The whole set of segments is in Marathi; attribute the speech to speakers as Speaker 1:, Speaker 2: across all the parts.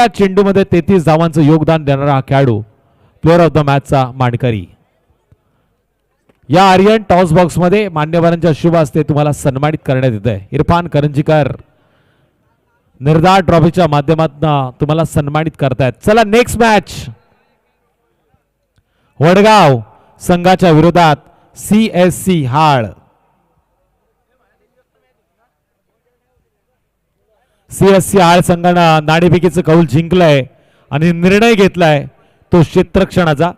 Speaker 1: चेंडूमध्ये 33 धावांचं योगदान देणारा हा खेळाडू प्लेअर ऑफ द मॅचचा मानकरी. या आर्यन टॉस बॉक्स मध्ये मान्यवरांच्या शुभ हस्ते तुम्हाला सन्मानित करण्यात येत आहे. इरफान करंजीकर निर्धार ट्रॉफीच्या माध्यमातून तुम्हाला सन्मानित करतायत. चला नेक्स्ट मॅच वडगाव संघाच्या विरोधात CSC हाळ. CSC हाळ संघानं नाणेफेकीचं कौल जिंकलंय आणि निर्णय घेतलाय तो क्षेत्ररक्षणाचा.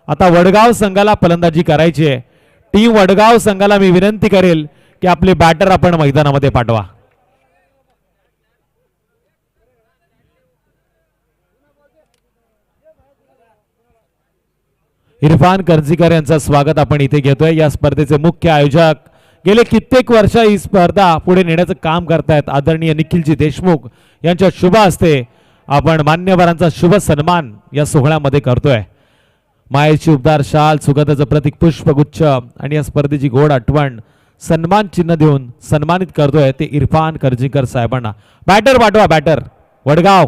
Speaker 1: आता वडगाव संघाला फलंदाजी करायची आहे. टीम वडगाव संघाला मी विनंती करेल की आपले बॅटर आपण मैदानामध्ये पाठवा. इरफान करंजीकर यांचं स्वागत आपण इथे घेतोय. या स्पर्धेचे मुख्य आयोजक गेले कित्येक वर्ष ही स्पर्धा पुढे नेण्याचं काम करतायत आदरणीय निखिलजी देशमुख यांच्या शुभ हस्ते आपण मान्यवरांचा शुभ सन्मान या सोहळ्यामध्ये करतोय. मायेची उबदार शाल, सुगंधाचं प्रतीक पुष्पगुच्छ आणि या स्पर्धेची गोड आठवण सन्मान चिन्ह देऊन सन्मानित करतोय ते इरफान करंजीकर साहेबांना. बॅटर पाठवा बॅटर वडगाव.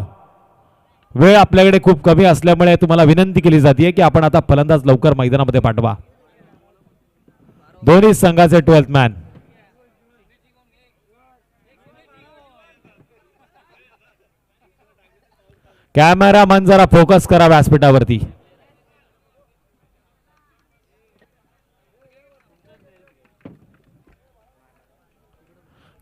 Speaker 1: वेळ आपल्याकडे खूप कमी असल्यामुळे तुम्हाला विनंती केली जाते की आपण आता फलंदाज लवकर मैदानामध्ये पाठवा. दोन्ही संघाचे 12th मॅन. कॅमेरामन जरा फोकस करा व्यासपीठावरती.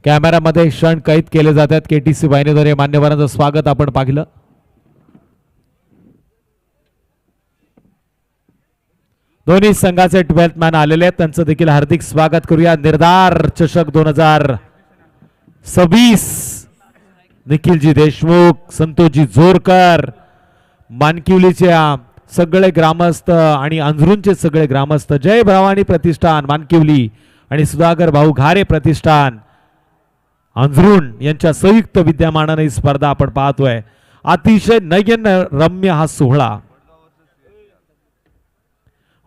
Speaker 1: कॅमेरामध्ये क्षण कैद केले जातात. KTC वाहिनीद्वारे मान्यवरांचं स्वागत आपण पाहिलं. दोन्ही संघाचे 12th मॅन आलेले आहेत. त्यांचं देखील हार्दिक स्वागत करूया. निर्धार चषक 2026 निखिलजी देशमुख, संतोषजी जोरकर, मानकिवलीचे सगळे ग्रामस्थ आणि अंजरूनचे सगळे ग्रामस्थ, जय भवानी प्रतिष्ठान मानकिवली आणि सुधाकर भाऊ घारे प्रतिष्ठान अंजरून यांच्या संयुक्त विद्यमानाने ही स्पर्धा आपण पाहतोय. अतिशय नयन रम्य हा सोहळा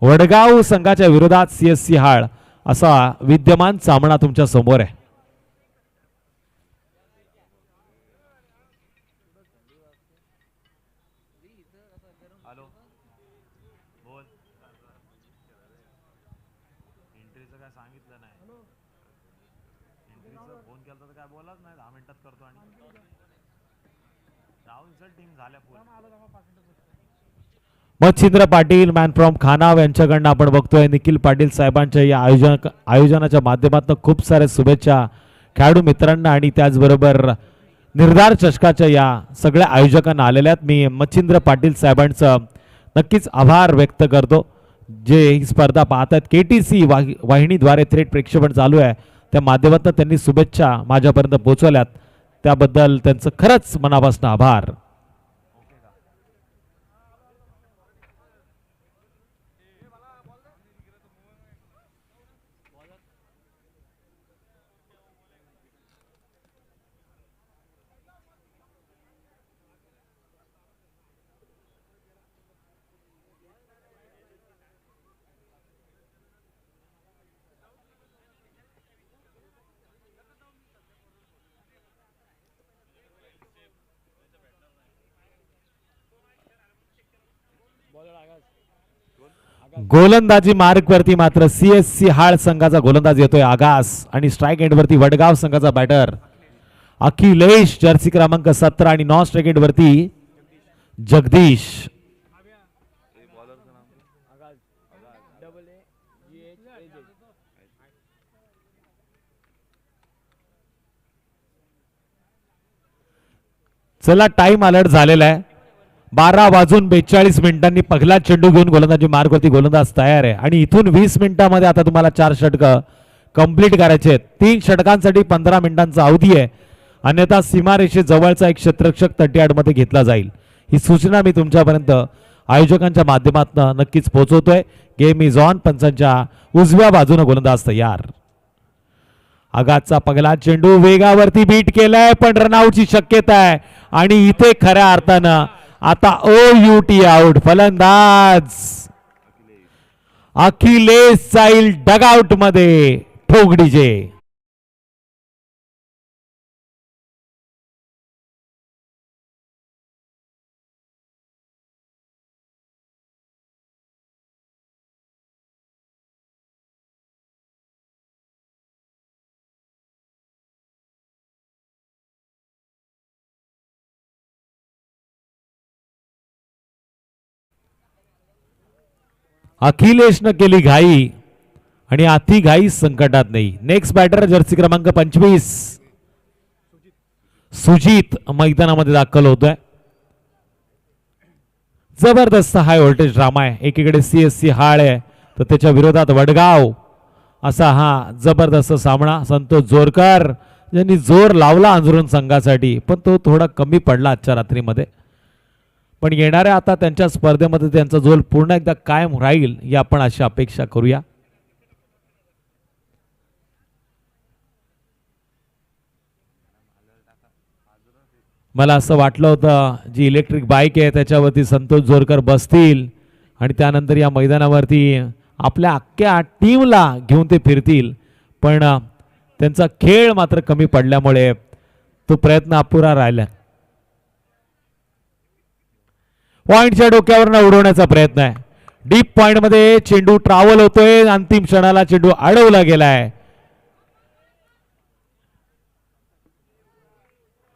Speaker 1: वडगाव संघाच्या विरोधात CSC हाळ असा विद्यमान सामना तुमच्या समोर आहे. मच्छिंद्र पाटील मॅन फ्रॉम खानाव यांच्याकडनं आपण बघतोय निखिल पाटील साहेबांच्या या आयोजनाच्या माध्यमातून खूप साऱ्या शुभेच्छा खेळाडू मित्रांना आणि त्याचबरोबर निर्धार चषकाच्या या सगळ्या आयोजकांना आलेल्या आहेत. मी मच्छिंद्र पाटील साहेबांचं नक्कीच आभार व्यक्त करतो जे ही स्पर्धा पाहतात. KTC वाहिनीद्वारे थेट प्रक्षेपण चालू आहे त्या माध्यमातून त्यांनी शुभेच्छा माझ्यापर्यंत पोहोचवल्यात त्याबद्दल त्यांचं खरंच मनापासून आभार. गोलंदाजी मार्ग वरती मात्र CSC हाळ संघाचा गोलंदाज येतोय आगास आणि स्ट्राइक एंड वरती वडगाव संघाचा बॅटर अखिलेश जर्सी क्रमांक 17 आणि नॉन स्ट्राइक एंड वरती जगदीश. चला टाइम अलर्ट झालेला आहे. 12:42 पहिला चेंडू घेऊन गोलंदाजी मार्गवरती गोलंदाज तयार आहे आणि इथून 20 मिनिटांमध्ये आता तुम्हाला 4 षटकं कंप्लीट करायचे आहेत. 3 षटकांसाठी 15 मिनिटांचा अवधी आहे. अन्यथा सीमारेषे जवळचा एक क्षेत्ररक्षक 38 मध्ये घेतला जाईल. ही सूचना मी तुमच्यापर्यंत आयोजकांच्या माध्यमातून नक्कीच पोहोचवतोय. Game is on. पंचांच्या उजव्या बाजूने गोलंदाज तयार. आगाचा पहिला चेंडू वेगावरती बीट केलाय पण रनआउटची शक्यता आहे आणि इथे खऱ्या अर्थानं आता OUT आउट. फलंदाज अखिलेश जाईल डगआउट मध्ये. ठोगडीजे अखिलेशनं केली घाई आणि अति घाई संकटात नाही. नेक्स्ट बॅटर जर्सी क्रमांक 25 सुजित मैदानामध्ये दाखल होतोय. जबरदस्त हाय व्होल्टेज ड्रामा आहे. एकीकडे CSC हाळ आहे तर त्याच्या विरोधात वडगाव असा हा जबरदस्त सामना. संतोष जोरकर यांनी जोर लावला अंजरून संघासाठी पण तो थोडा कमी पडला आजच्या रात्रीमध्ये. पण येणाऱ्या आता त्यांच्या स्पर्धेमध्ये त्यांचा जोल पूर्ण एकदा कायम राहील ही आपण अशी अपेक्षा करूया. मला असं वाटलं होतं जी इलेक्ट्रिक बाईक आहे त्याच्यावरती संतोष जोरकर बसतील आणि त्यानंतर या मैदानावरती आपल्या अख्ख्या टीमला घेऊन ते फिरतील पण त्यांचा खेळ मात्र कमी पडल्यामुळे तो प्रयत्न अपुरा राहिला. पॉइंटच्या डोक्यावरनं उडवण्याचा प्रयत्न आहे. डीप पॉइंट मध्ये चेंडू ट्रॅव्हल होतोय. अंतिम क्षणाला चेंडू अडवला गेलाय.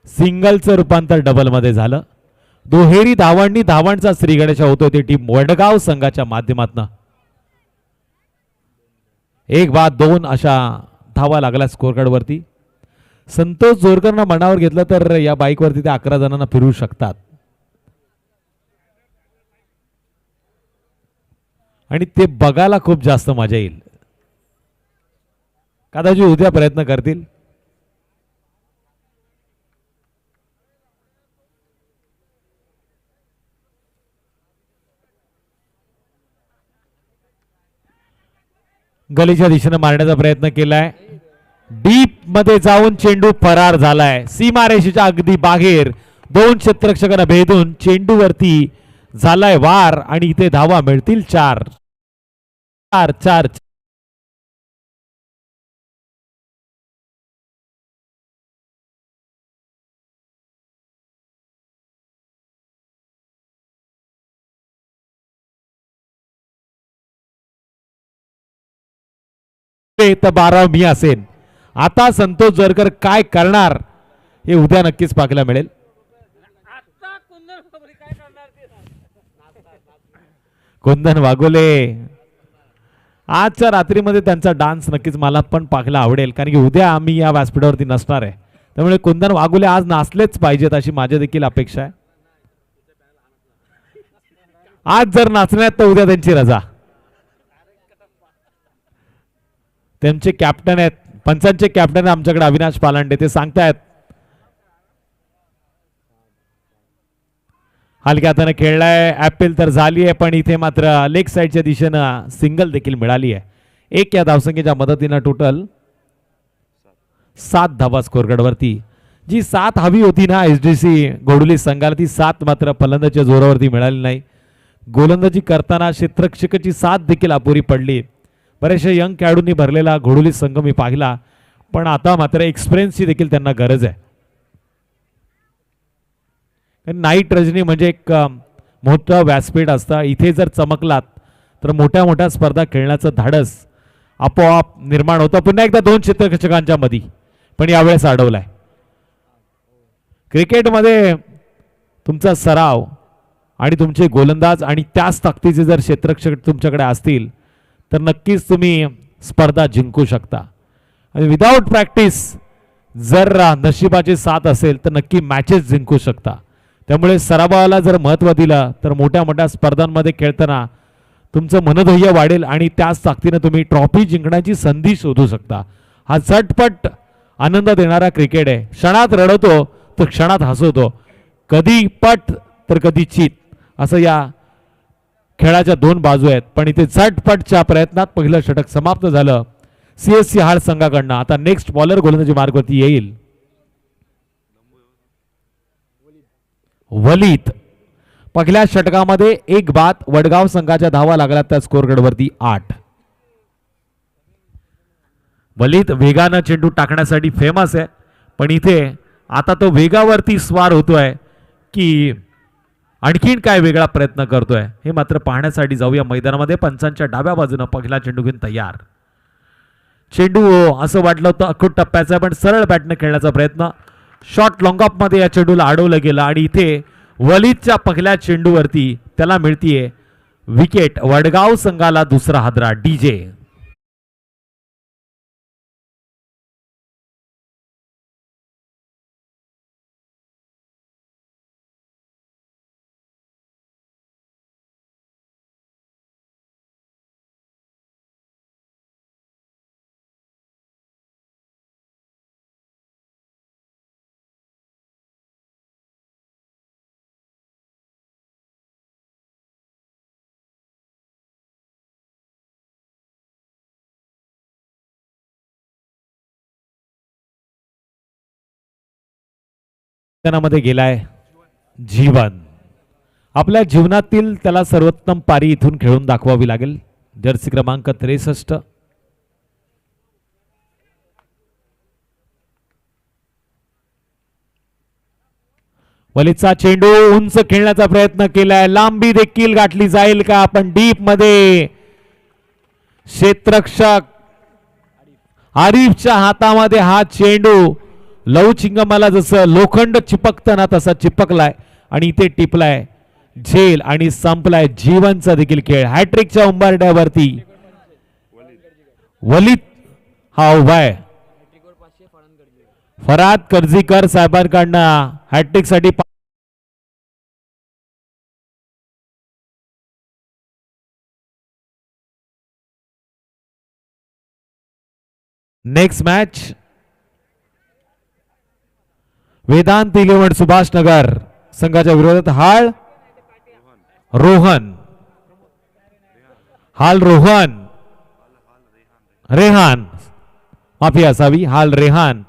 Speaker 1: सिंगलचं रूपांतर डबल मध्ये झालं. दुहेरी धावांनी धावांचा श्रीगणेशा होतोय ते टीम वडगाव संघाच्या माध्यमातून. 1-2 अशा धावा लागल्या स्कोर कार्ड वरती. संतोष जोरकरनं मनावर घेतलं तर या बाईक वरती ते 11 जणांना फिरवू शकतात आणि ते बघायला खूप जास्त मजा येईल. कदाचित उद्या प्रयत्न करतील. गलीच्या दिशेने मारण्याचा प्रयत्न केलाय. डीप मध्ये जाऊन चेंडू फरार झालाय. सीमारेषेच्या अगदी बाहेर 2 क्षेत्ररक्षकांना भेदून चेंडूवरती झालाय वार आणि इथे धावा मिळतील 4. तर 12 मी असेल. आता संतोष जोरकर काय करणार हे उद्या नक्कीच पाहायला मिळेल. कुंदन वाघोले आजच्या रात्रीमध्ये त्यांचा डान्स नक्कीच मला पण पाहायला आवडेल कारण की उद्या आम्ही या व्यासपीठावरती नसणार आहे. त्यामुळे कुंदन वाघोले आज नाचलेच पाहिजेत अशी माझी देखील अपेक्षा आहे. आज जर नाचण्यात तर उद्या त्यांची रजा. त्यांचे कॅप्टन आहेत पंचांचे कॅप्टन आमच्याकडे अविनाश पालांडे ते सांगतायत हलक्या हाताने खेळलाय. ऍपल तर झाली आहे पण इथे मात्र लेग साइडच्या दिशेनं सिंगल देखील मिळाली आहे. 1 या धावसंख्येच्या मदतीनं टोटल 7 धावा स्कोरकार्ड वरती. जी 7 हवी होती ना SDC घोडुली संघाला ती 7 मात्र फलंदाजीच्या जोरावरती मिळाली नाही. गोलंदाजी करताना क्षेत्ररक्षकाची साथ देखील अपुरी पडली. बरेचशा यंग खेळाडूंनी भरलेला घोडुली संघ मी पाहिला पण आता मात्र एक्सपिरियन्सची देखील त्यांना गरज आहे. नाईट रजनी म्हणजे एक मोठं व्यासपीठ असतं. इथे जर चमकलात तर मोठ्या मोठ्या स्पर्धा खेळण्याचं धाडस आपोआप निर्माण होतं. पुन्हा एकदा 2 क्षेत्ररक्षकांच्या मध्ये पण यावेळेस अडवलाय. क्रिकेटमध्ये तुमचा सराव आणि तुमचे गोलंदाज आणि त्याच ताकदीचे जर क्षेत्ररक्षक तुमच्याकडे असतील तर नक्कीच तुम्ही स्पर्धा जिंकू शकता. आणि विदाउट प्रॅक्टिस जर नशिबाची साथ असेल तर नक्की मॅचेस जिंकू शकता. त्यामुळे सरावाला जर महत्त्व दिलं तर मोठ्या मोठ्या स्पर्धांमध्ये खेळताना तुमचं मनोधैर्य वाढेल आणि त्याच ताकदीने तुम्ही ट्रॉफी जिंकण्याची संधी शोधू शकता. हा झटपट आनंद देणारा क्रिकेट आहे. क्षणात रडवतो तर क्षणात हसवतो. कधी पट तर कधी चित असं या खेळाच्या 2 बाजू आहेत. पण इथे झटपटच्या प्रयत्नात पहिलं षटक समाप्त झालं CSC हाळ संघाकडनं. आता नेक्स्ट बॉलर गोलंदाजी मार्गवरती येईल वलीद. पहिल्या षटकामध्ये 1 बाद वडगाव संघाच्या धावा लागल्या त्या स्कोरकार्ड वरती 8. वलीद वेगानं चेंडू टाकण्यासाठी फेमस आहे पण इथे आता तो वेगावरती स्वार होतोय की आणखीन काय वेगळा प्रयत्न करतोय हे मात्र पाहण्यासाठी जाऊया मैदानामध्ये. पंचांच्या डाव्या बाजूने पहिला चेंडू घेऊन तयार. चेंडू असं वाटलं होतं अखूट टप्प्याचा पण सरळ बॅटने खेळण्याचा प्रयत्न. शॉर्ट लॉंग ऑफ मध्ये या चेंडूला अडवलं गेलं आणि इथे वलीदच्या पहिल्या चेंडूवरती त्याला मिळतीये विकेट वडगाव संघाला दुसरा हादरा डीजे. मध्ये गेलाय जीवन. आपल्या जीवनातील त्याला सर्वोत्तम पारी इथून खेळून दाखवावी लागेल. जर्सी क्रमांक 63. वलीचा चेंडू उंच खेळण्याचा प्रयत्न केलाय. लांबी देखील गाठली जाईल का? पण डीप मध्ये क्षेत्ररक्षक आरिफच्या हातामध्ये हा चेंडू लवचिंगमाला जसं लोखंड चिपकतं ना तसा चिपकलाय आणि इथे टिपलाय. झेल आणि संपलाय जीवनचा देखील खेळ. हॅट्रिकच्या उंबरड्यावरती वलीद हा उभाय. फराद कर्जीकर साहेबांकडनं हॅट्रिक साठी नेक्स्ट मॅच वेदांत 11 सुभाष नगर संघाच्या विरोधात हाल रोहन रेहान माफी असावी हाल रेहान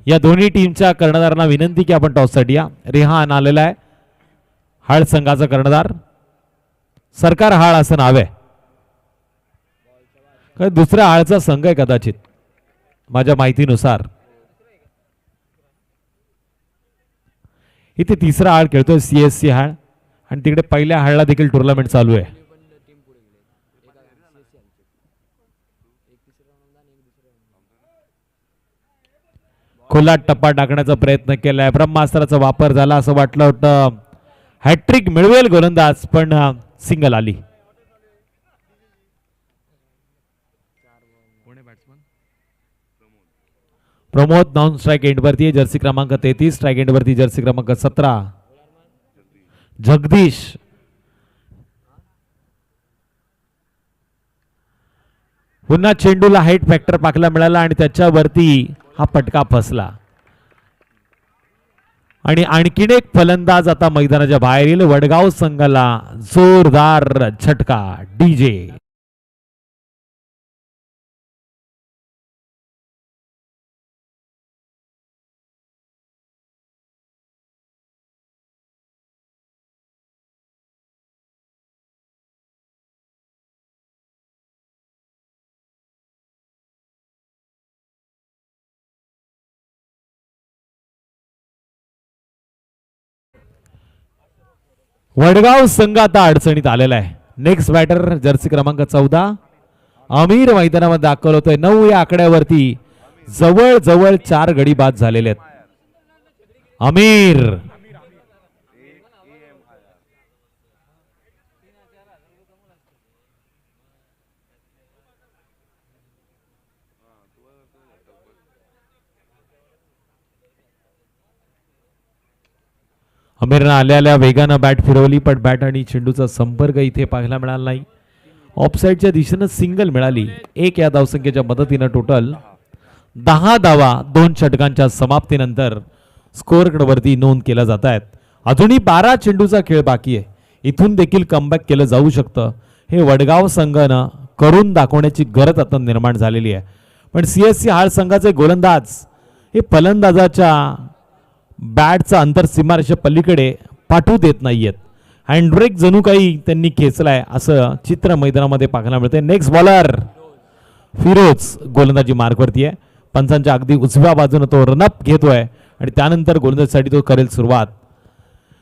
Speaker 1: या दोन्ही टीमच्या कर्णधारांना विनंती की आपण टॉससाठी या. रेहान आलेला आहे हाळ संघाचा कर्णधार. सरकार हाळ असं नाव आहे. दुसऱ्या हाळचा संघ आहे कदाचित माझ्या माहितीनुसार. इथे तिसरा हाळ खेळतोय CSC हाळ आणि तिकडे पहिल्या हाळला देखील टुर्नामेंट चालू आहे. खुला टप्पा टाकण्याचा प्रयत्न केलाय. ब्रह्मास्त्राचा वापर झाला असं वाटलं होतं. हॅट्रिक मिळवेल गोलंदाज पण सिंगल आली. प्रमोद नॉन स्ट्राइक एंड वरती जर्सी क्रमांक 33. स्ट्राइक एंड वरती जर्सी क्रमांक 17 जगदीश. पुन्हा चेंडूला हाईट फॅक्टर पाकला मिळाला आणि त्याच्यावरती हा पटका फसला आणि आणखीन एक फलंदाज आता मैदानाच्या बाहेर येईल. वडगाव संघाला जोरदार झटका डीजे. वडगाव संघ आता अडचणीत आलेला आहे. नेक्स्ट बॅटर जर्सी क्रमांक 14 अमीर मैदानामध्ये दाखल होतोय. 9 या आकड्यावरती जवळ जवळ 4 गडी बाद झालेले आहेत. अमीर अमीरनं आल्या वेगानं बॅट फिरवली पण बॅट आणि चेंडूचा संपर्क इथे पाहायला मिळाला नाही. ऑफसाईडच्या दिशेनं सिंगल मिळाली. 1 या धावसंख्येच्या मदतीनं टोटल 10 धावा 2 षटकांच्या समाप्तीनंतर स्कोअरवरती नोंद केल्या जात आहेत. अजूनही 12 चेंडूचा खेळ बाकी आहे. इथून देखील कमबॅक केलं जाऊ शकतं. हे वडगाव संघानं करून दाखवण्याची गरज आता निर्माण झालेली आहे. पण CSC हाळ संघाचे गोलंदाज हे फलंदाजाच्या बॅटचा अंतर सीमारेषे पलीकडे पाठवू देत नाहीयेत. हँडब्रेक जणू काही त्यांनी खेचलाय असं चित्र मैदानामध्ये पाहायला मिळते. नेक्स्ट बॉलर फिरोज गोलंदाजी मार्कवरती आहे. पंचांच्या अगदी उजव्या बाजूने तो रनअप घेतोय आणि त्यानंतर गोलंदाजीसाठी तो करेल सुरुवात.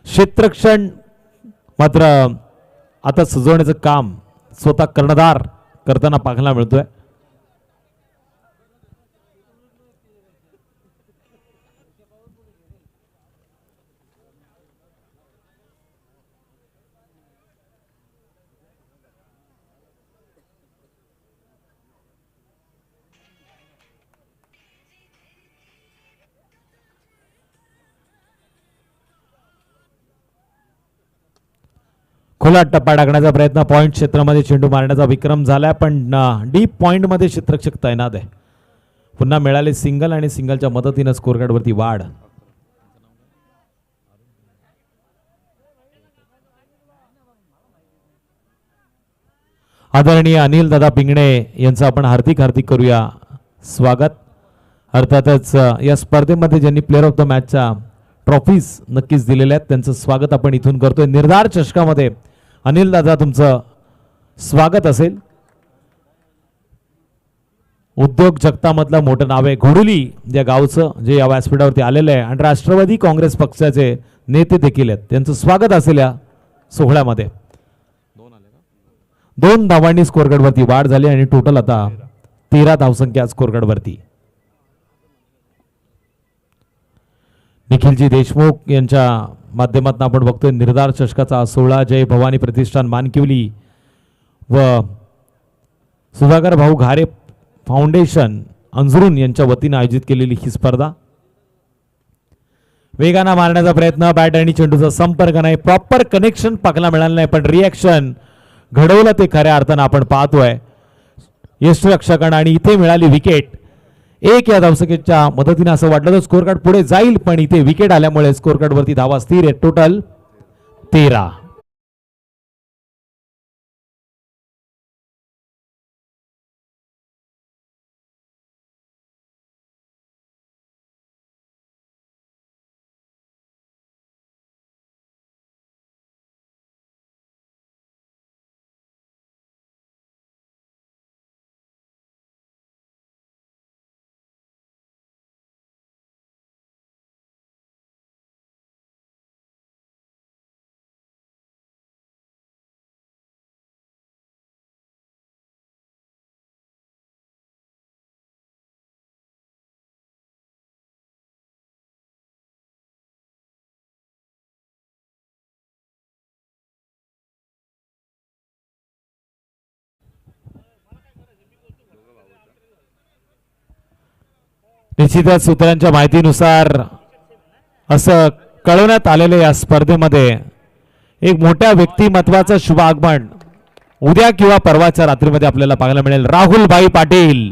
Speaker 1: क्षेत्ररक्षण मात्र आता सजवण्याचं काम स्वतः कर्णधार करताना पाहायला मिळतोय. खुला टप्पा टाकण्याचा प्रयत्न, पॉइंट क्षेत्रामध्ये चेंडू मारण्याचा विक्रम झालाय, पण डीप पॉइंट मध्ये क्षेत्ररक्षक तैनात आहे. पुन्हा मिळाले सिंगल आणि सिंगलच्या मदतीनं स्कोर कार्ड वरती वाढ. आदरणीय अनिल दादा पिंगणे यांचं आपण हार्दिक हार्दिक करूया स्वागत. अर्थातच या स्पर्धेमध्ये ज्यांनी प्लेअर ऑफ द मॅचच्या ट्रॉफीज नक्कीच दिलेल्या आहेत त्यांचं स्वागत आपण इथून करतोय. निर्धार चषकामध्ये अनिल दादा तुमचं स्वागत असेल. उद्योग जगतामधलं मोठं नाव आहे घोडुली या गावचं, जे या व्यासपीठावरती आलेलं आहे आणि राष्ट्रवादी काँग्रेस पक्षाचे नेते देखील आहेत. त्यांचं स्वागत असेल या सोहळ्यामध्ये. 2 धावांनी स्कोर कार्ड वरती वाढ झाली आणि टोटल आता 13 धावसंख्या स्कोर कार्ड वरती. निखिलजी देशमुख यांच्या माध्यमातून आपण बघतोय निर्धार चषकाचा सोहळा. जय भवानी प्रतिष्ठान मानकिवली व सुधाकर भाऊ घारे फाउंडेशन अंजरून यांच्या वतीने आयोजित केलेली ही स्पर्धा. वेगाने मारण्याचा प्रयत्न, बॅट आणि चेंडूचा संपर्क नाही, प्रॉपर कनेक्शन पाहायला मिळालं नाही, पण रिॲक्शन घडवलं ते खऱ्या अर्थानं आपण पाहतोय यष्टिरक्षकांना. आणि इथे मिळाली विकेट. 1 या धावसंख्येच्या मदतीने असं वाटलं तर स्कोर कार्ड पुढे जाईल, पण इथे विकेट आल्यामुळे स्कोर कार्ड वरती धावा स्थिर आहे. टोटल 13. निश्चितच सूत्रांच्या माहितीनुसार असं कळवण्यात आलेलं या स्पर्धेमध्ये एक मोठ्या व्यक्तिमत्वाचं शुभ आगमन उद्या किंवा परवाच्या रात्रीमध्ये आपल्याला पाहायला मिळेल. राहुलभाई पाटील,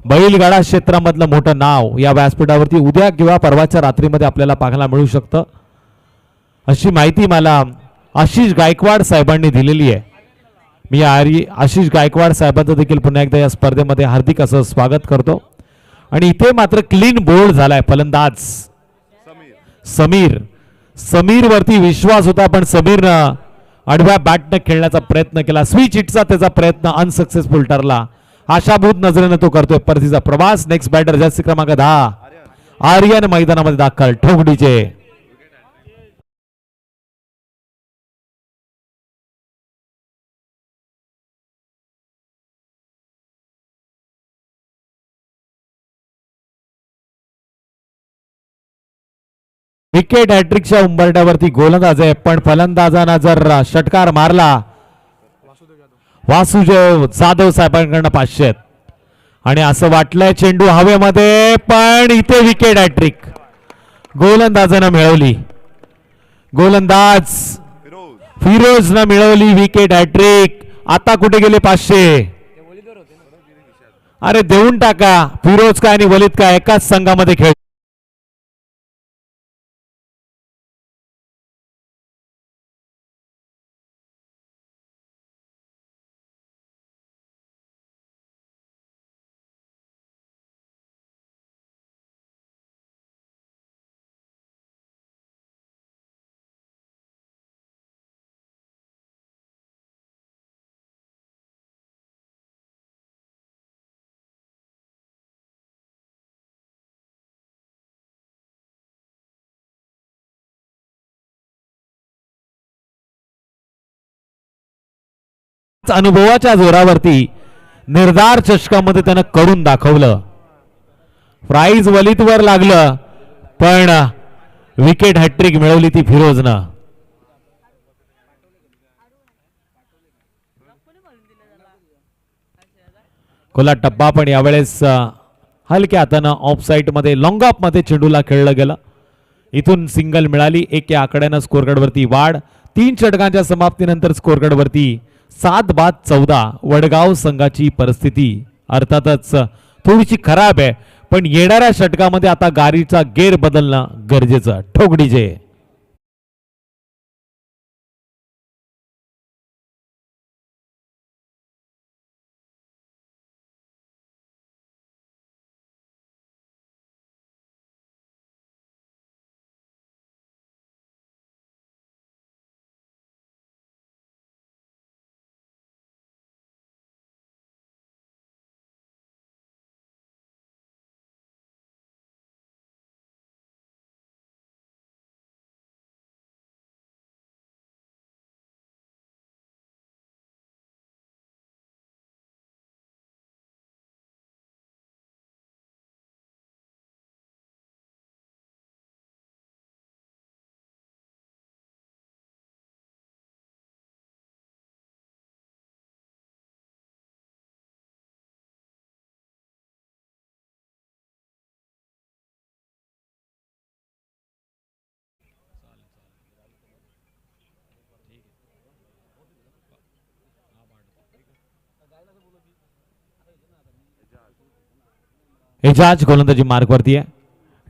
Speaker 1: बैलगाडा क्षेत्रामधलं मोठं नाव या व्यासपीठावरती उद्या किंवा परवाच्या रात्रीमध्ये आपल्याला पाहायला मिळू शकतं, अशी माहिती मला आशिष गायकवाड साहेबांनी दिलेली आहे. मी आशिष गायकवाड साहेबांचं देखील पुन्हा एकदा या स्पर्धेमध्ये हार्दिक असं स्वागत करतो. आणि इथे मात्र क्लीन बोल्ड झालाय फलंदाज समीर वरती विश्वास होता, पण समीरनं आडव्या बॅटनं खेळण्याचा प्रयत्न केला. स्विच हिटचा त्याचा प्रयत्न अनसक्सेसफुल ठरला. आशाभूत नजरेनं तो करतोय परतीचा प्रवास. नेक्स्ट बॅटर जर्सी क्रमांक 10 आर्यन मैदानामध्ये दाखल ठोकडीचे. विकेट हॅट्रिकच्या उंबरट्यावरती गोलंदाज आहे, पण फलंदाजांना जर षटकार मारला वासुदेव जाधव साहेबांकडनं 500. आणि असं वाटलंय चेंडू हवेमध्ये, पण इथे विकेट हॅट्रिक गोलंदाजानं मिळवली. गोलंदाज फिरोजनं मिळवली विकेट हॅट्रिक. आता कुठे गेले 500? अरे देऊन टाका. फिरोज काय आणि वलिद काय एकाच संघामध्ये खेळ. अनुभवाच्या जोरावरती निर्धार चषकामध्ये त्यानं करून दाखवलं. प्राइज वलितवर लागलं, पण विकेट हॅट्रिक मिळवली ती फिरोजनं. खुला टप्पा, पण यावेळेस हलक्या हातानं ऑफ साइड मध्ये लॉंग ऑफ मध्ये चेंडूला खेळलं गेलं. इथून सिंगल मिळाली. 1 या आकड्यानं स्कोर कार्ड वरती वाढ. 3 षटकांच्या समाप्तीनंतर स्कोर कार्डवरती 7-14 वडगाव संघाची परिस्थिती अर्थातच थोडीशी खराब आहे, पण येणाऱ्या षटकामध्ये आता गाडीचा गेअर बदलणं गरजेचं. ठोक डीजे. एजाज गोलंदाजी मार्कवरती आहे.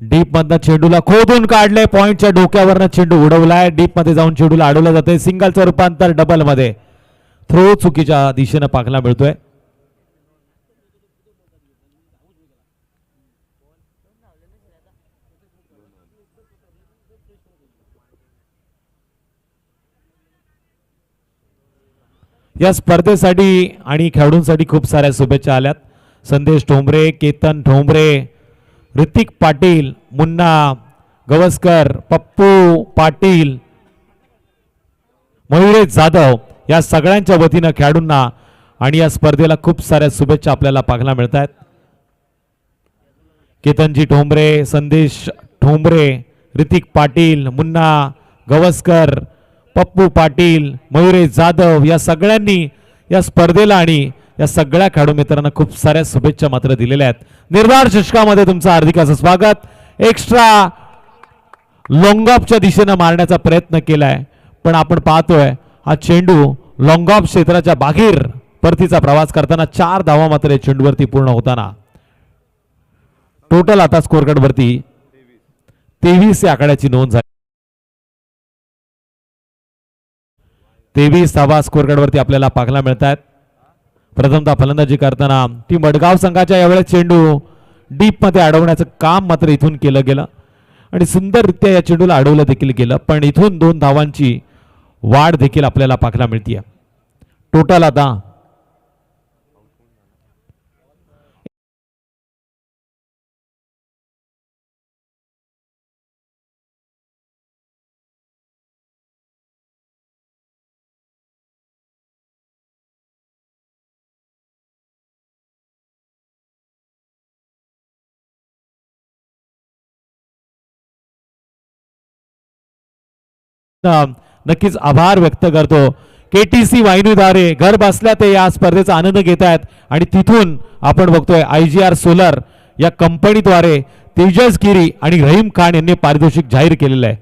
Speaker 1: डीप मधनं चेंडूला खोदून काढले, पॉइंटच्या डोक्यावरनं चेंडू उडवलाय. डीप मध्ये जाऊन चेंडूला अडवलं जाते. सिंगलचं रूपांतर डबल मध्ये. थ्रो चुकीच्या दिशेनं पाहायला मिळतोय. या स्पर्धेसाठी आणि खेळाडूंसाठी खूप साऱ्या शुभेच्छा आल्यात. संदेश ठोंबरे, केतन ठोंबरे, ऋतिक पाटील, मुन्ना गवस्कर, पप्पू पाटील, मयुरेश जाधव या सगळ्यांच्या वतीनं खेळाडूंना आणि या स्पर्धेला खूप साऱ्या शुभेच्छा आपल्याला पाहायला मिळत आहेत. केतनजी ठोंबरे, संदेश ठोंबरे, ऋतिक पाटील, मुन्ना गवस्कर, पप्पू पाटील, मयुरेश जाधव या सगळ्यांनी या स्पर्धेला आणि या सगळ्या खेळाडू मित्रांना खूप साऱ्या शुभेच्छा मात्र दिलेल्या आहेत. निर्धार चषकामध्ये तुमचं हार्दिक असं स्वागत. एक्स्ट्रा लॉंग ऑफच्या दिशेनं मारण्याचा प्रयत्न केलाय, पण आपण पाहतोय हा चेंडू लॉंग ऑफ क्षेत्राच्या बाहेर परतीचा प्रवास करताना 4 धावा मात्र या चेंडूवरती पूर्ण होताना. टोटल आता स्कोर कार्ड वरती 23 या आकड्याची नोंद झाली. 23 धावा स्कोर कार्ड वरती आपल्याला पाहायला मिळत आहेत. प्रथमतः फलंदाजी करताना टीम वडगाव संघाच्या यावेळेस चेंडू डीप मध्ये अडवण्याचं काम मात्र इथून केलं गेलं आणि सुंदररित्या या चेंडूला अडवलं देखील गेलं, पण इथून 2 धावांची वाढ देखील आपल्याला पाहायला मिळते. टोटल आता नक्कीच आभार व्यक्त करतो. केटीसी वाहिनीद्वारे घर बसल्या ते या स्पर्धेचा आनंद घेत आहेत आणि तिथून आपण बघतोय IGR सोलर या कंपनीद्वारे तेजस गिरी आणि रहीम खान यांनी पारितोषिक जाहीर केलेलं आहे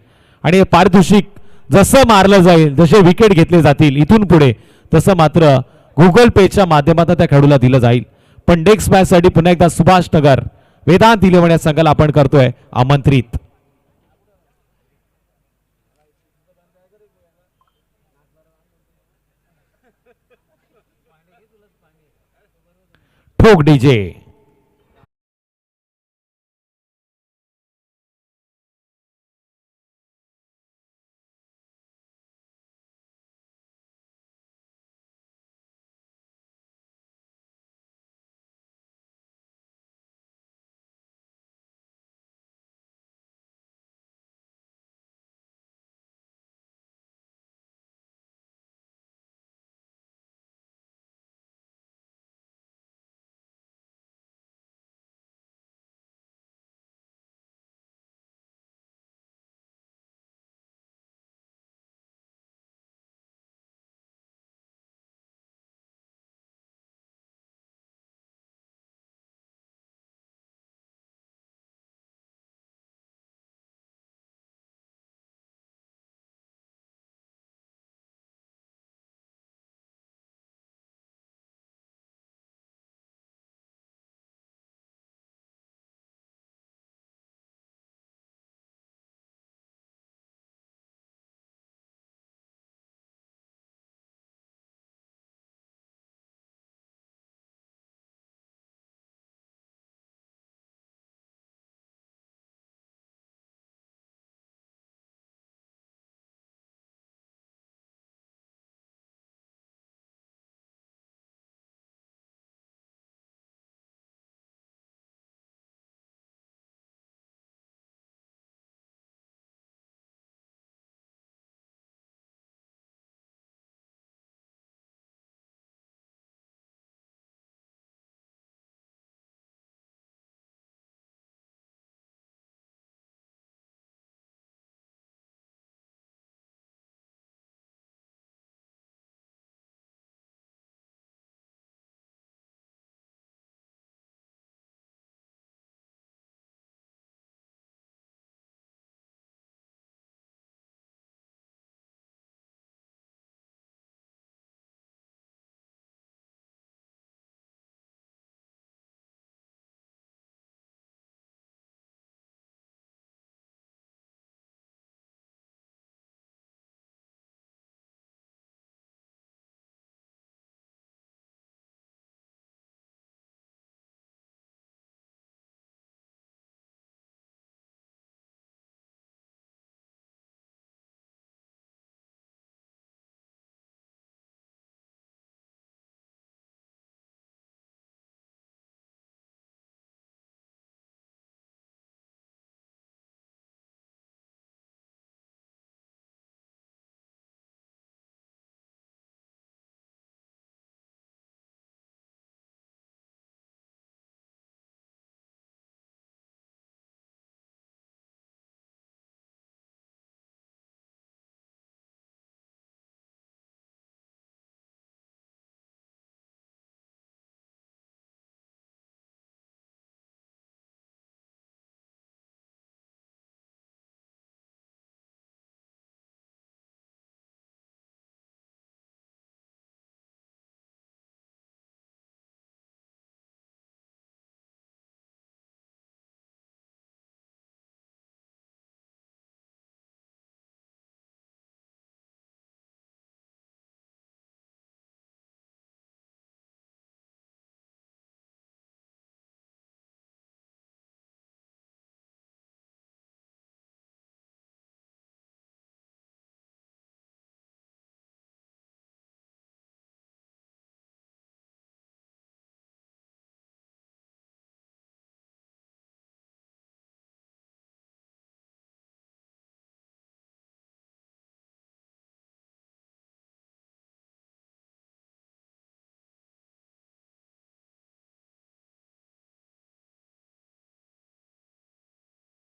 Speaker 1: आणि हे पारितोषिक जसं मारलं जाईल, जसे विकेट घेतले जातील इथून पुढे, तसं मात्र गुगल पेच्या माध्यमातून त्या खेळाडूला दिलं जाईल. पण डेस्क मॅच साठी पुन्हा एकदा सुभाष नगर वेदांत इलेव्हन या संघाला आपण करतोय आमंत्रित. ठोक डीजे.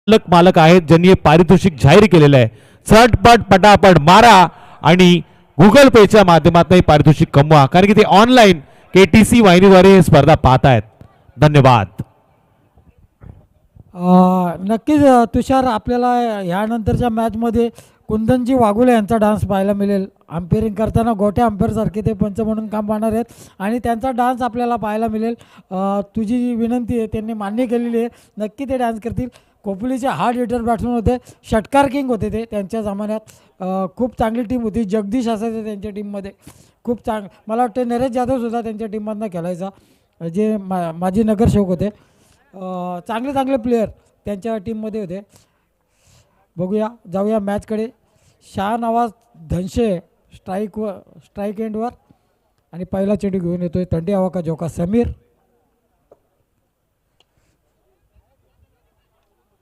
Speaker 1: मालक आहेत ज्यांनी हे पारितोषिक जाहीर केलेलं आहे. झटपट पटापट मारा आणि गुगल पेच्या माध्यमातून हे पारितोषिक कमवा, कारण की ते ऑनलाईन KTC वाहिनीद्वारे हे स्पर्धा पाहतायत. धन्यवाद.
Speaker 2: नक्कीच तुषार, आपल्याला ह्यानंतरच्या मॅचमध्ये कुंदनजी वाघुले यांचा डान्स पाहायला मिळेल. अंपेरिंग करताना गोट्या अंपेअरसारखे ते पंच म्हणून काम पाहणार आहेत आणि त्यांचा डान्स आपल्याला पाहायला मिळेल. तुझी जी विनंती आहे त्यांनी मान्य केलेली आहे, नक्की ते डान्स करतील. कोपलीचे हार्ड हिटर बॅट्समन होते, षटकार किंग होते ते त्यांच्या जमान्यात. खूप चांगली टीम होती. जगदीश असायचे त्यांच्या टीममध्ये, खूप मला वाटतं नरेश जाधवसुद्धा त्यांच्या टीममधनं खेळायचा, जे माजी नगरसेवक होते. चांगले चांगले प्लेयर त्यांच्या टीममध्ये होते. बघूया, जाऊया मॅचकडे. शाहनवाज धनशे स्ट्राईक एंडवर आणि पहिला चेंडू घेऊन येतोय. तंडी हवा का झोका समीर.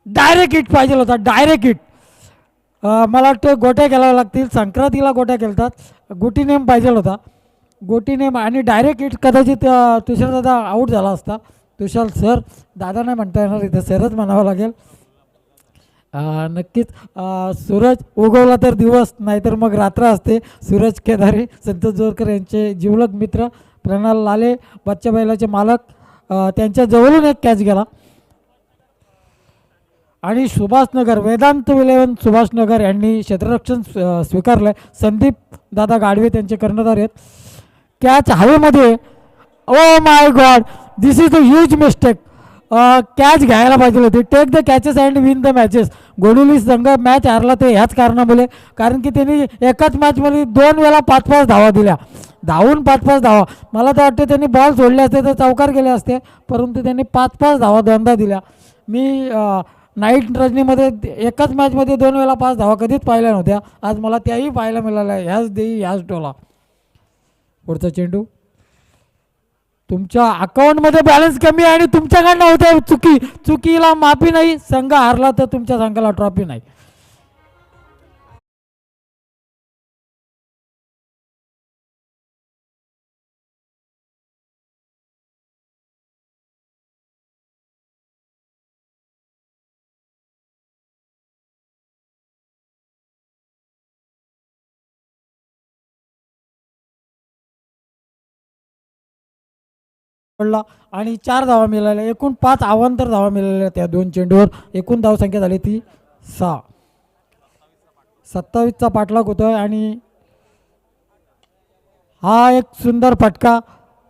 Speaker 2: डायरेक्ट हिट पाहिजे होता, डायरेक्ट हिट. मला वाटतं गोट्या खेळाव्या लागतील. संक्रांतीला गोट्या खेळतात, गोटी नेम पाहिजे होता, गोटी नेम आणि डायरेक्ट हिट. कदाचित तुषार दादा आऊट झाला असता. तुषार सर, दादा नाही म्हणता येणार, इथं सरच म्हणावं लागेल. नक्कीच सूरज उगवला तर दिवस, नाहीतर मग रात्र असते. सूरज केदारे, संतोष जोरकर यांचे जिवलग मित्र, प्रणाल लाले बच्चा बैलाचे मालक, त्यांच्या जवळून एक कॅच गेला. आणि सुभाषनगर, वेदांत 11 सुभाषनगर यांनी क्षेत्ररक्षण स्वीकारलं आहे. संदीप दादा गाडवे त्यांचे कर्णधार आहेत. कॅच हवेमध्ये. Oh my god, this is the huge mistake. Catch घ्यायला पाहिजे होती. Take the catches and win the matches. गोडुली संघ मॅच हारला ते ह्याच कारणामुळे, कारण की त्यांनी एकाच मॅचमध्ये 2 वेळा 5-5 धावा दिल्या. धावून 5-5 धावा. मला तर वाटतं त्यांनी बॉल सोडले असते तर चौकार गेले असते, परंतु त्यांनी 5-5 धावा दोनदा दिल्या. मी नाईट रजनीमध्ये एकाच मॅचमध्ये 2 वेळा 5 धावा कधीच पाहिल्या नव्हत्या. आज मला त्याही पाहायला मिळाल्या. ह्याच देई ह्याच टोला. पुढचा चेंडू. तुमच्या अकाउंटमध्ये बॅलन्स कमी आहे आणि तुमच्याकडनं होते चुकीला माफी नाही. संघ हारला तर तुमच्या संघाला ट्रॉफी नाही. पडला आणि 4 धावा मिळाल्या. एकूण 5 अवांतर धावा मिळाल्या त्या 2 चेंडूवर. एकूण धावसंख्या झाली ती 6. 27चा पाठलाग होतोय आणि हा एक सुंदर फटका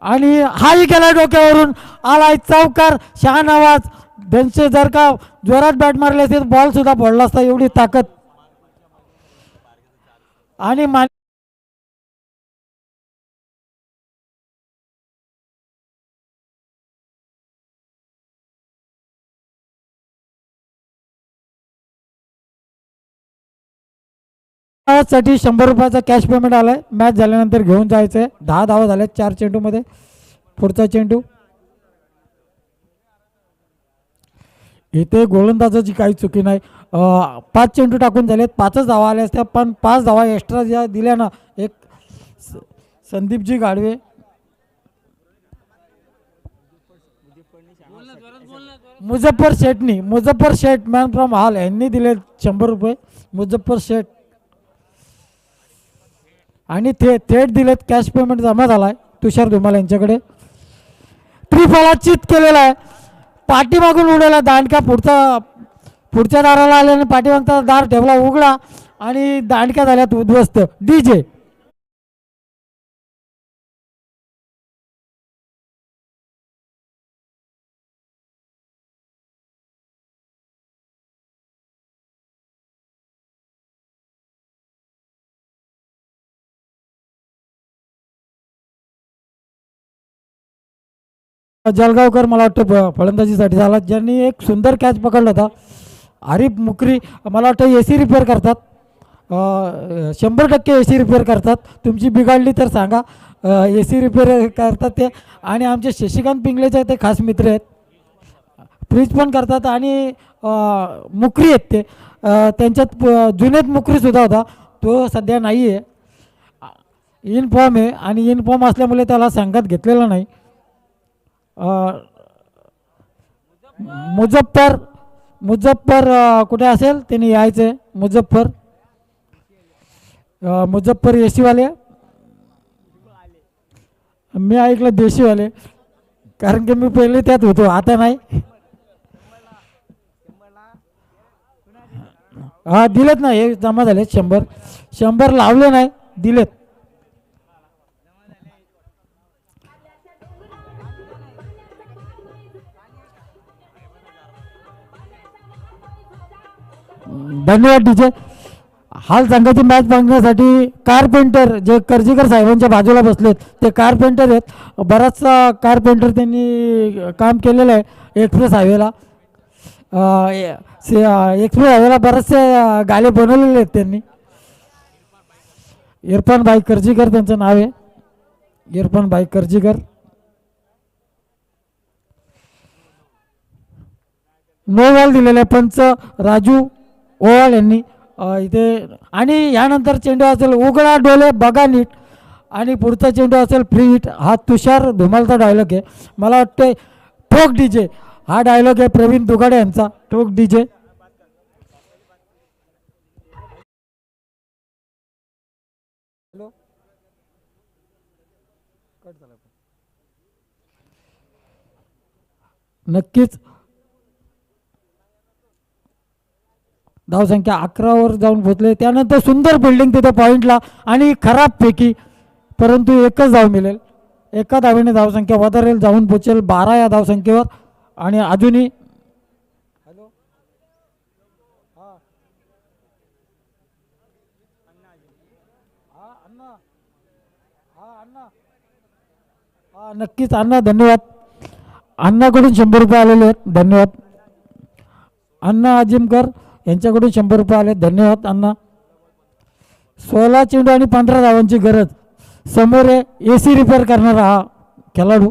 Speaker 2: आणि हाही गेला डोक्यावरून. आलाय चौकार. शहानवाज धनशे जर का जोरात बॅट मारली असते तर बॉल सुद्धा पडला असता, एवढी ताकद. आणि साठी 100 रुपयाचा कॅश पेमेंट आलाय. मॅच झाल्यानंतर घेऊन जायचं आहे. 10 धावा झाल्या 4 चेंडूमध्ये. पुढचा चेंडू. इथे गोलंदाजाची काही चुकी नाही. 5 चेंडू टाकून झालेत, 5च धावा आल्या असत्या, पण 5 धावा एक्स्ट्रा ज्या दिल्या ना, एक संदीपजी गाडवे, मुझफ्फर शेठ मॅन फ्रॉम हाल यांनी दिले 100 रुपये. मुझफ्फर शेठ आणि थेट दिलेत. कॅश पेमेंट जमा झाला आहे तुषार धुमाल यांच्याकडे. त्रिफलाचित केलेला आहे. पाठीमागून उडवला दांडका. पुढच्या दाराला आल्याने पाठीमागचा दार ठेवला उघडा आणि दांडक्या झाल्यात उद्ध्वस्त. DJ जळगावकर मला वाटतं फलंदाजीसाठी झाला, ज्यांनी एक सुंदर कॅच पकडला होता. आरिफ मुकरी मला वाटतं AC रिपेअर करतात. 100% AC रिपेअर करतात. तुमची बिघडली तर सांगा. AC रिपेअर करतात ते. आणि आमचे शशिकांत पिंगलेचे ते खास मित्र आहेत. फ्रीज पण करतात आणि मुकरी आहेत ते. त्यांच्यात जुनेत मुकरीसुद्धा होता, तो सध्या नाही आहे. इनफॉर्म आहे आणि इनफॉर्म असल्यामुळे त्याला संघात घेतलेला नाही. मुझफ्फर कुठे असेल त्यांनी यायचं आहे. मुझफ्फर एसीवाले, मी ऐकलं देशीवाले, कारण की मी पहिले त्यात होतो, आता नाही. हा दिलेत ना, हे जमा झाले 100 लावले नाही, दिलेत. धन्यवाद डीजे. हाल संघाची मॅच बघण्यासाठी कारपेंटर जे कर्जीकर साहेबांच्या बाजूला बसलेत ते कारपेंटर आहेत. बराचसा कारपेंटर त्यांनी काम केलेलं आहे एक्सप्रेस हायवेला. एक्सप्रेस हायवेला बरेचसे गाले बनवलेले आहेत त्यांनी. इरफान भाई कर्जीकर त्यांचं नाव आहे, इरफान भाई कर्जीकर. नो बॉल दिलेला आहे पंच राजू ओवाळ यांनी इथे. आणि यानंतर चेंडू असेल उघडा डोले बघा नीट, आणि पुढचा चेंडू असेल फ्री हिट. हा तुषार धुमालचा डायलॉग आहे, मला वाटते ठोक डीजे हा डायलॉग आहे प्रवीण दुगाडे यांचा, ठोक डीजे. नक्कीच धावसंख्या 11वर जाऊन पोहोचले. त्यानंतर सुंदर बिल्डिंग तिथे पॉईंटला आणि खराब पैकी, परंतु एकच धाव मिळेल. एका धावेने धावसंख्या वधारेल, जाऊन पोचेल 12 या धावसंख्येवर. आणि अजूनही नक्कीच अण्णा, धन्यवाद. अण्णाकडून 100 रुपये आलेले आहेत, धन्यवाद. अण्णा अजिमकर यांच्याकडून 100 रुपये आले, धन्यवाद अण्णा. 16 चेंडू आणि 15 धावांची गरज. समोर आहे AC रिपेअर करणारा हा खेळाडू,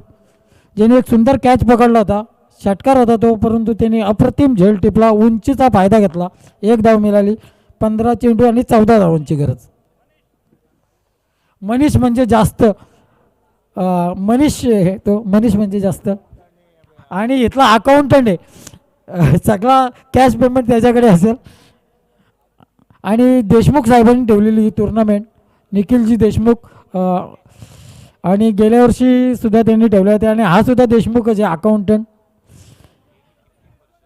Speaker 2: ज्याने एक सुंदर कॅच पकडला होता, षटकार होता तो, परंतु त्याने अप्रतिम झेल टिपला, उंचीचा फायदा घेतला, 1 धाव मिळाली. 15 चेंडू आणि 14 धावांची गरज. मनीष म्हणजे जास्त, मनीष आहे तो, मनीष म्हणजे जास्त. आणि इथला अकाउंटंट आहे, सगळा कॅश पेमेंट त्याच्याकडे असेल. आणि देशमुख साहेबांनी ठेवलेली ही टुर्नामेंट, निखिलजी देशमुख, आणि गेल्या वर्षी सुद्धा त्यांनी ठेवले होते. आणि हा सुद्धा देशमुखच आहे अकाउंटंट,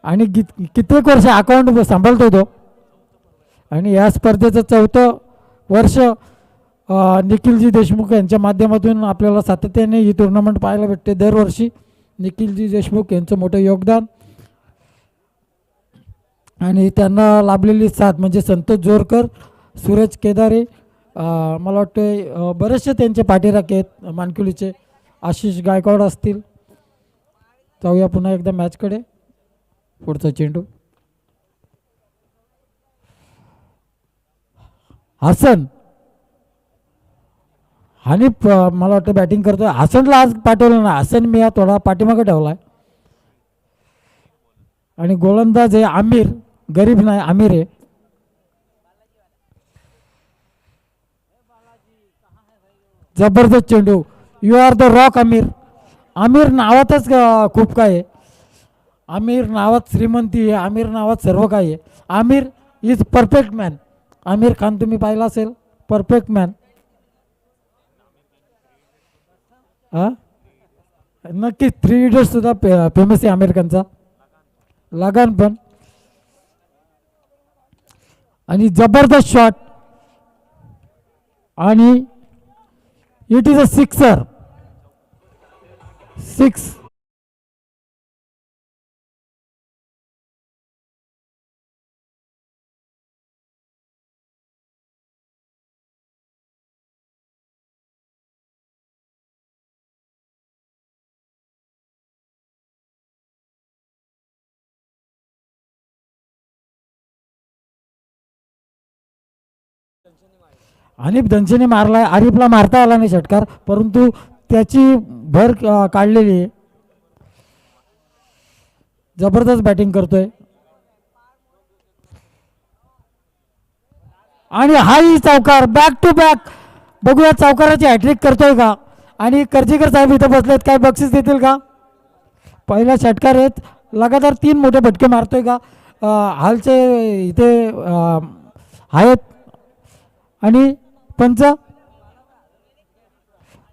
Speaker 2: आणि कित्येक वर्ष अकाउंट सांभाळतो तो. आणि या स्पर्धेचं 4थं वर्ष निखिलजी देशमुख यांच्या माध्यमातून आपल्याला सातत्याने ही टुर्नामेंट पाहायला भेटते दरवर्षी. निखिलजी देशमुख यांचं मोठं योगदान, आणि त्यांना लाभलेली साथ म्हणजे संतोष जोरकर, सूरज केदारे, मला वाटतं बरेचसे त्यांचे पाठीराखे आहेत मानकुलीचे, आशिष गायकवाड असतील. जाऊया पुन्हा एकदा मॅचकडे. पुढचा चेंडू हसन, आणि मला वाटतं बॅटिंग करतोय. हसनला आज पाठवलं ना, हसन मी या थोडा पाठीमागे ठेवला आहे. आणि गोलंदाज आहे आमिर, गरीब नाही आमिर आहे. जबरदस्त चेंडू, you are the rock Aamir. Aamir नावातच खूप काय आहे, आमिर नावात श्रीमंती आहे, आमिर नावात सर्व काही आहे. Aamir is perfect man. Aamir Khan तुम्ही पाहिला असेल, परफेक्ट मॅन. हां नक्की 3 इडियट्स सुद्धा फेमस आहे आमिर खानचा, लगान पण. आणि जबरदस्त शॉट, आणि it is a sixer, 6. Hanif धनशेने मारलाय, आरिफला मारता आला नाही षटकार, परंतु त्याची भर काढलेली आहे. जबरदस्त बॅटिंग करतोय. आणि हाही चौकार बॅक टू बॅक. बघूया चौकाराची हॅट्रिक करतोय का. आणि कर्जीकर साहेब इथं बसलेत, काय बक्षीस देतील का. पहिला षटकार आहेत, लगातार 3 मोठे फटके मारतोय का. हालचे इथे आहेत आणि पंच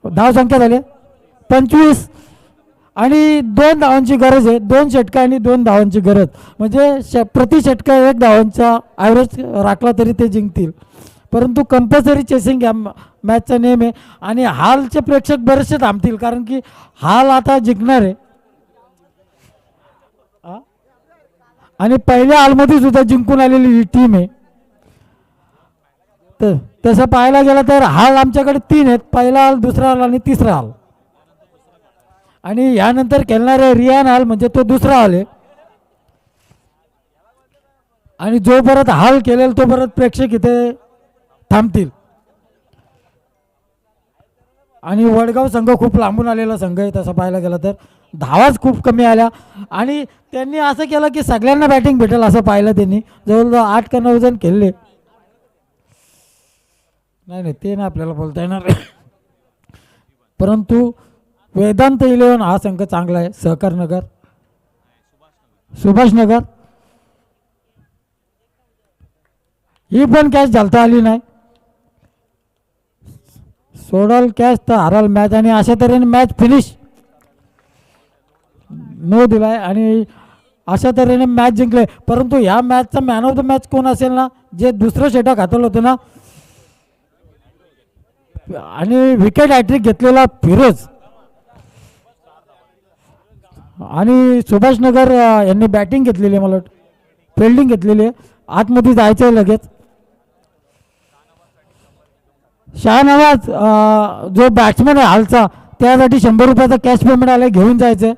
Speaker 2: धाव संख्या झाली 25 आणि 2 धावांची गरज आहे. 2 षटकं आणि 2 धावांची गरज म्हणजे प्रति षटका 1 धावांचा ॲव्हरेज राखला तरी ते जिंकतील. परंतु कंपल्सरी चेसिंग या मॅचचा नेम आहे आणि हालचे प्रेक्षक बरेचसे थांबतील कारण की हाल आता जिंकणार आहे आणि पहिल्या हालमध्ये सुद्धा जिंकून आलेली ही टीम आहे. तर तसं पाहायला गेलं तर हाल आमच्याकडे 3 आहेत. पहिला हाल, दुसरा हाल आणि तिसरा हाल आणि यानंतर खेळणारे रियान हाल म्हणजे तो दुसरा हाल आहे आणि जो परत हाल केलेला तो परत प्रेक्षक इथे थांबतील. आणि वडगाव संघ खूप लांबून आलेला संघ आहे. तसं पाहायला गेलं तर धावाच खूप कमी आल्या आणि त्यांनी असं केलं की सगळ्यांना बॅटिंग भेटेल असं पाहिलं. त्यांनी जवळजवळ 8 का 9 जण खेळले. नाही ते नाही आपल्याला बोलता येणार परंतु वेदांत 11 हा संघ चांगला आहे. सहकार नगर, सुभाष नगर ही पण कॅच झालता आली नाही. सोडल कॅच तर हराल मॅच आणि अशा तऱ्हेने मॅच फिनिश नो दिलाय आणि अशा तऱ्हेने मॅच जिंकले. परंतु ह्या मॅचचा मॅन ऑफ द मॅच कोण असेल ना, जे दुसरं षटक हातवलं होतं ना आणि विकेट हॅट्रिक घेतलेला फिरोज आणि सुभाष नगर यांनी बॅटिंग घेतलेली आहे. मला फिल्डिंग घेतलेली आहे. आतमध्ये जायचं आहे लगेच. शहानवाज जो बॅट्समन आहे हालचा त्यासाठी 100 रुपयाचा कॅश पेमेंट आला घेऊन जायचं.